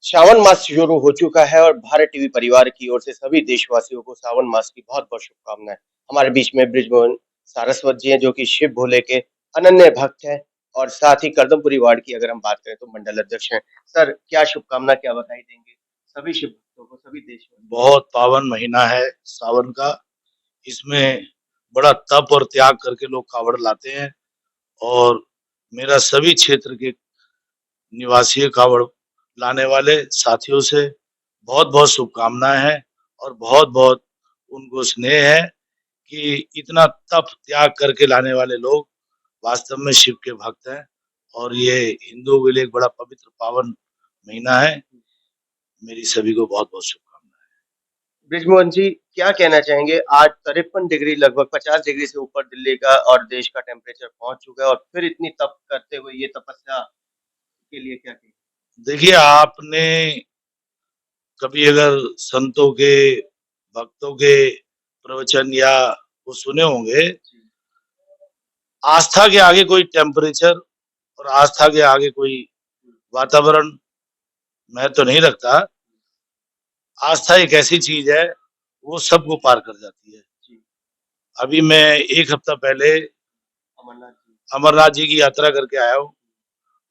श्रावण मास शुरू हो चुका है और भारत टीवी परिवार की ओर से सभी देशवासियों को श्रावण मास की बहुत बहुत शुभकामनाएं। हमारे बीच में बृजमोहन सारस्वत जी हैं जो कि शिव भोले के अनन्य भक्त हैं और साथ ही करदमपुरी वार्ड की अगर हम बात करें तो मंडल अध्यक्ष हैं। सर क्या शुभकामना क्या बधाई देंगे सभी शिव भक्तों को सभी देशवासियों बहुत पावन महीना है सावन का। इसमें बड़ा तप और त्याग करके लोग कावड़ लाते हैं और मेरा सभी क्षेत्र के निवासी कावड़ लाने वाले साथियों से बहुत बहुत शुभकामनाएं हैं और बहुत बहुत उनको स्नेह है कि इतना तप त्याग करके लाने वाले लोग वास्तव में शिव के भक्त हैं और ये हिंदुओं के लिए एक बड़ा पवित्र पावन महीना है। मेरी सभी को बहुत बहुत शुभकामनाएं। बृजमोहन जी क्या कहना चाहेंगे? आज 53 डिग्री लगभग 50 डिग्री से ऊपर दिल्ली का और देश का टेम्परेचर पहुंच चुका है और फिर इतनी तप करते हुए ये तपस्या के लिए क्या कहेंगे? देखिए, आपने कभी अगर संतों के भक्तों के प्रवचन या वो सुने होंगे, आस्था के आगे कोई टेम्परेचर और आस्था के आगे कोई वातावरण महत्व नहीं रखता। आस्था एक ऐसी चीज है, वो सबको पार कर जाती है। अभी मैं एक हफ्ता पहले अमरनाथ जी अमरनाथ जी की यात्रा करके आया हूँ।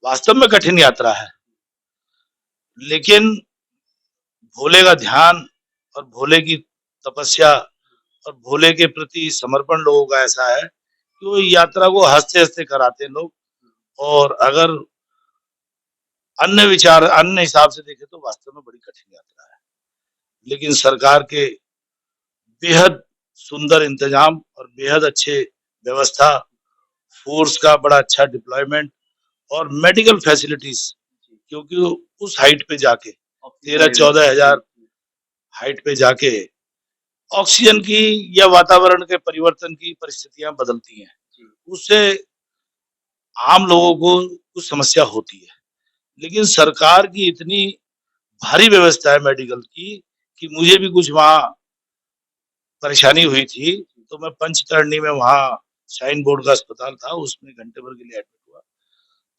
वास्तव में कठिन यात्रा है, लेकिन भोले का ध्यान और भोले की तपस्या और भोले के प्रति समर्पण लोगों का ऐसा है कि वो यात्रा को हंसते हंसते कराते हैं लोग। और अगर अन्य विचार अन्य हिसाब से देखें तो वास्तव में बड़ी कठिन यात्रा है, लेकिन सरकार के बेहद सुंदर इंतजाम और बेहद अच्छे व्यवस्था, फोर्स का बड़ा अच्छा डिप्लॉयमेंट और मेडिकल फैसिलिटीज, क्योंकि उस हाइट पे जाके 13-14 हजार हाइट पे जाके ऑक्सीजन की या वातावरण के परिवर्तन की परिस्थितियां बदलती हैं, उससे आम लोगों को कुछ समस्या होती है। लेकिन सरकार की इतनी भारी व्यवस्था है मेडिकल की कि मुझे भी कुछ वहां परेशानी हुई थी, तो मैं पंचकर्णी में वहां शाइन बोर्ड का अस्पताल था, उसमें घंटे भर के लिए एडमिट हुआ।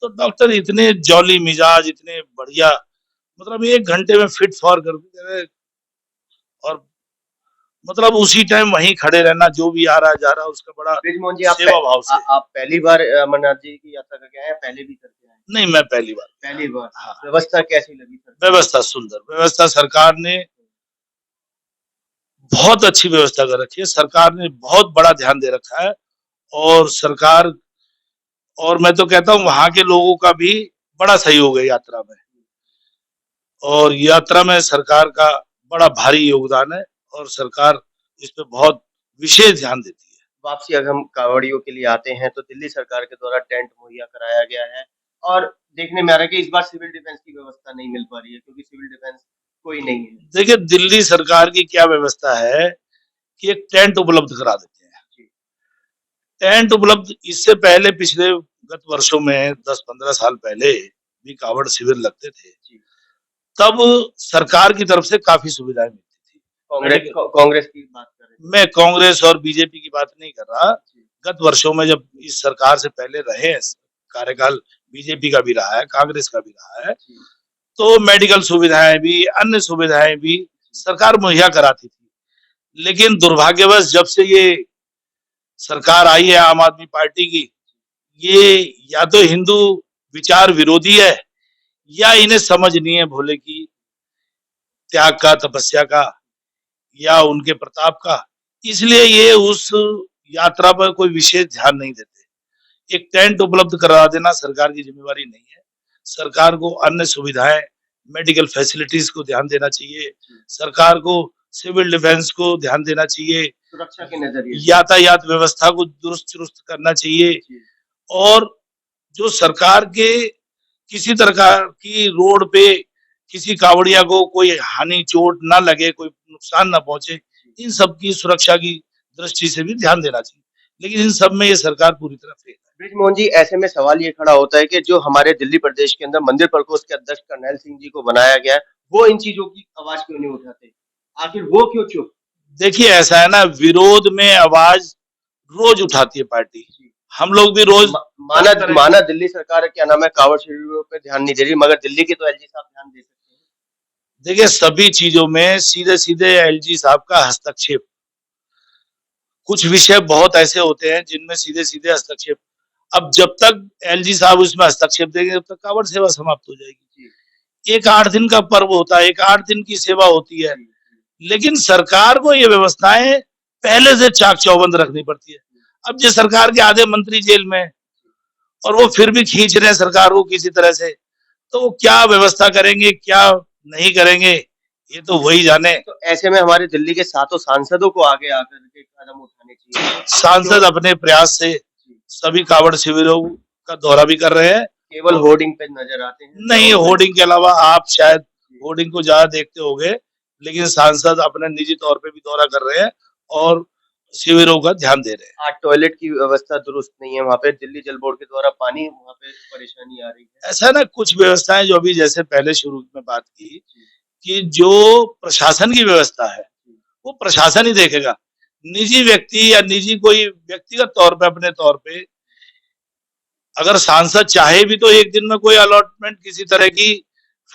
तो डॉक्टर इतने जॉली मिजाज, इतने बढ़िया, मतलब 1 घंटे में फिट फॉर कर दे और मतलब उसी टाइम वहीं खड़े रहना, जो भी आ रहा जा रहा उसका बड़ा बृजमोहन जी सेवा भाव से। आप पहली बार अमरनाथ जी की यात्रा करके आए हैं पहले भी करके आए हैं? नहीं, मैं पहली बार। पहली बार। हाँ, व्यवस्था कैसी लगी सर? व्यवस्था सुंदर व्यवस्था, सरकार ने बहुत अच्छी व्यवस्था कर रखी है, सरकार ने बहुत बड़ा ध्यान दे रखा है। और सरकार, और मैं तो कहता हूँ वहां के लोगों का भी बड़ा सहयोग है यात्रा में, और यात्रा में सरकार का बड़ा भारी योगदान है और सरकार इस पे बहुत विशेष ध्यान देती है। वापसी अगर हम कांवड़ियों के लिए आते हैं तो दिल्ली सरकार के द्वारा टेंट मुहैया कराया गया है और देखने में आ रहा है कि इस बार सिविल डिफेंस की व्यवस्था नहीं मिल पा रही है क्योंकि सिविल डिफेंस कोई नहीं है। देखिए, दिल्ली सरकार की क्या व्यवस्था है कि एक टेंट उपलब्ध करा देते हैं। टेंट उपलब्ध, इससे पहले पिछले गत वर्षों में 10-15 साल पहले भी कावड़ शिविर लगते थे, तब सरकार की तरफ से काफी सुविधाएं मिलती थी। कांग्रेस की बात कर रहे हैं? मैं कांग्रेस और बीजेपी की बात नहीं कर रहा। गत वर्षों में जब इस सरकार से पहले रहे कार्यकाल, बीजेपी का भी रहा है, कांग्रेस का भी रहा है, तो मेडिकल सुविधाएं भी, अन्य सुविधाएं भी सरकार मुहैया कराती थी। लेकिन दुर्भाग्यवश जब से ये सरकार आई है आम आदमी पार्टी की, ये या तो हिंदू विचार विरोधी है या इन्हें समझ नहीं है भोले की त्याग का, तपस्या का या उनके प्रताप का, इसलिए ये उस यात्रा पर कोई विशेष ध्यान नहीं देते। एक टेंट उपलब्ध करा देना सरकार की जिम्मेवारी नहीं है। सरकार को अन्य सुविधाएं, मेडिकल फैसिलिटीज को ध्यान देना चाहिए, सरकार को सिविल डिफेंस को ध्यान देना चाहिए, सुरक्षा के नजरिए यातायात व्यवस्था को दुरुस्त चुरुस्त करना चाहिए। और जो सरकार के किसी तरह की रोड पे किसी कावड़िया को कोई हानि, चोट ना लगे, कोई नुकसान ना पहुंचे, इन सब की सुरक्षा की दृष्टि से भी ध्यान देना चाहिए। लेकिन इन सब में ये सरकार पूरी तरह फेल है। बृजमोहन जी ऐसे में सवाल ये खड़ा होता है कि जो हमारे दिल्ली प्रदेश के अंदर मंदिर प्रकोष्ठ के अध्यक्ष करनैल सिंह जी को बनाया गया है, वो इन चीजों की आवाज क्यों नहीं उठाते? आखिर वो क्यों चुप? देखिए, ऐसा है ना, विरोध में आवाज रोज उठाती है पार्टी, हम लोग भी रोज माना दिल्ली सरकार क्या नाम है कांवड़ शिविरों पे ध्यान नहीं दे रही, मगर दिल्ली के तो एलजी साहब ध्यान दे सकते हैं। देखिए सभी चीजों में सीधे सीधे एलजी साहब का हस्तक्षेप, कुछ विषय बहुत ऐसे होते हैं जिनमें सीधे सीधे हस्तक्षेप, अब जब तक एलजी साहब उसमें हस्तक्षेप देंगे तब तक कांवड़ सेवा समाप्त हो जाएगी। एक 8 दिन का पर्व होता है, एक 8 दिन की सेवा होती है, लेकिन सरकार को ये व्यवस्थाएं पहले से चाक चौबंद रखनी पड़ती है। अब जो सरकार के आधे मंत्री जेल में हैं और वो फिर भी खींच रहे हैं सरकार को किसी तरह से, तो वो क्या व्यवस्था करेंगे क्या नहीं करेंगे ये तो वही जाने। तो ऐसे में हमारे दिल्ली के 7 सांसदों को आगे आकर के कदम उठाने चाहिए। सांसद अपने प्रयास से सभी कांवड़ शिविरों का दौरा भी कर रहे हैं। केवल होर्डिंग पे नजर आते हैं? नहीं, होर्डिंग के अलावा आप शायद होर्डिंग को ज्यादा देखते होंगे, लेकिन सांसद अपने निजी तौर पे भी दौरा कर रहे हैं और शिविरों का ध्यान दे रहे हैं। आज टॉयलेट की व्यवस्था दुरुस्त नहीं है वहाँ पे, दिल्ली जल बोर्ड के द्वारा पानी वहाँ पे परेशानी आ रही है। ऐसा ना कुछ व्यवस्थाएं जो अभी जैसे पहले शुरू में बात की कि जो प्रशासन की व्यवस्था है वो प्रशासन ही देखेगा, निजी व्यक्ति या निजी कोई व्यक्तिगत तौर पे अपने तौर पे अगर सांसद चाहे भी तो एक दिन में कोई अलॉटमेंट किसी तरह की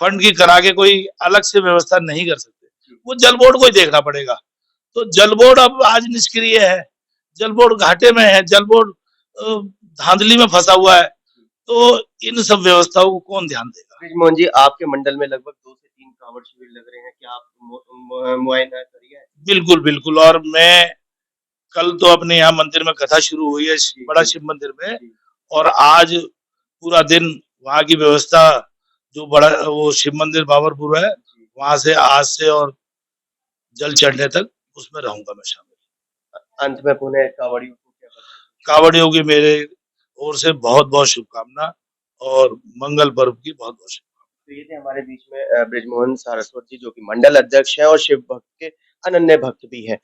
फंड की करा के कोई अलग से व्यवस्था नहीं कर सकते, वो जल बोर्ड को ही देखना पड़ेगा। तो जल बोर्ड अब आज निष्क्रिय है, जल बोर्ड घाटे में है, जल बोर्ड धांधली में फंसा हुआ है, तो इन सब व्यवस्थाओं को कौन ध्यान देगा। ब्रिजमोहन जी, आपके मंडल में लगभग 2 से 3 कांवड़ शिविर लग रहे हैं, क्या आप मुआयना करिए? बिल्कुल बिल्कुल, और मैं कल तो अपने यहाँ मंदिर में कथा शुरू हुई है बड़ा शिव मंदिर में, और आज पूरा दिन वहाँ की व्यवस्था जो बड़ा वो शिव मंदिर बाबरपुर है वहां से आज से और जल चढ़ने तक उसमें रहूंगा मैं शामिल। अंत में पुनः कांवड़ियों को क्या बताएं? कांवड़ियों की मेरे ओर से बहुत बहुत शुभकामना और मंगल पर्व की बहुत बहुत शुभकामना। तो ये थे हमारे बीच में ब्रिजमोहन सारस्वत जी, जो कि मंडल अध्यक्ष हैं और शिव भक्त के अनन्य भक्त भी हैं।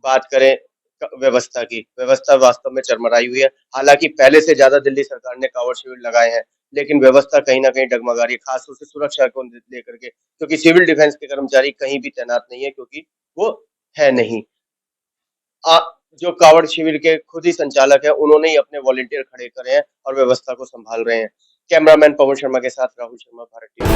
बात करें व्यवस्था की, व्यवस्था वास्तव में चरमराई हुई है। हालांकि पहले से ज्यादा दिल्ली सरकार ने कांवड़ शिविर लगाए हैं, लेकिन व्यवस्था कहीं ना कहीं डगमगा रही है, खासतौर से सुरक्षा को लेकर के, क्योंकि सिविल डिफेंस के कर्मचारी कहीं भी तैनात नहीं है, क्योंकि वो है नहीं। जो कांवड़ शिविर के खुद ही संचालक है, उन्होंने ही अपने वॉलंटियर खड़े करे हैं और व्यवस्था को संभाल रहे हैं। कैमरामैन पवन शर्मा के साथ राहुल शर्मा, भारत टीवी।